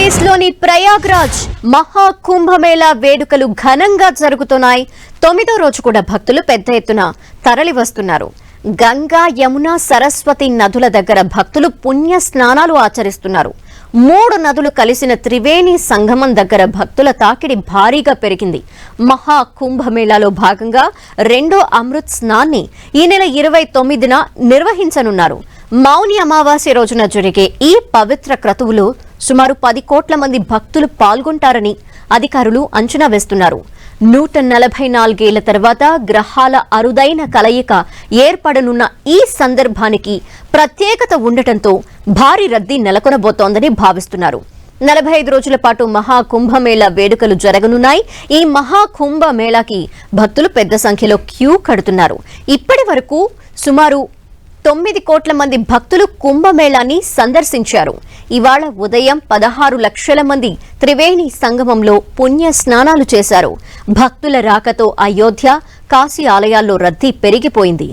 ఉత్తరప్రదేశ్లోని ప్రయాగ్రాజ్ మహాకుంభమేళా వేడుకలు ఘనంగా జరుగుతున్నాయి. 9వ రోజు కూడా భక్తులు పెద్ద ఎత్తున తరలి వస్తున్నారు. గంగా, యమున, సరస్వతి నదుల దగ్గర భక్తులు పుణ్య స్నానాలు ఆచరిస్తున్నారు. 3 నదులు కలిసిన త్రివేణి సంగమం దగ్గర భక్తుల తాకిడి భారీగా పెరిగింది. మహాకుంభమేళాలో భాగంగా 2వ అమృత్ స్నాన్ని ఈ నెల 29న నిర్వహించనున్నారు. మౌని అమావాస్య రోజున జరిగే ఈ పవిత్ర క్రతువులో సుమారు 10 కోట్ల మంది భక్తులు పాల్గొంటారని అధికారులు అంచనా వేస్తున్నారు. 144 ఏళ్ల తర్వాత గ్రహాల అరుదైన కలయిక ఏర్పడనున్న ఈ సందర్భానికి ప్రత్యేకత ఉండటంతో భారీ రద్దీ నెలకొనబోతోందని భావిస్తున్నారు. 45 రోజుల పాటు మహాకుంభమేళా వేడుకలు జరగనున్నాయి. ఈ మహాకుంభమేళాకి భక్తులు పెద్ద సంఖ్యలో క్యూ కడుతున్నారు. ఇప్పటి వరకు సుమారు 9 కోట్ల మంది భక్తులు కుంభమేళాని సందర్శించారు. ఇవాళ ఉదయం 16 లక్షల మంది త్రివేణి సంగమంలో పుణ్య స్నానాలు చేశారు. భక్తుల రాకతో అయోధ్య, కాశీ ఆలయాల్లో రద్దీ పెరిగిపోయింది.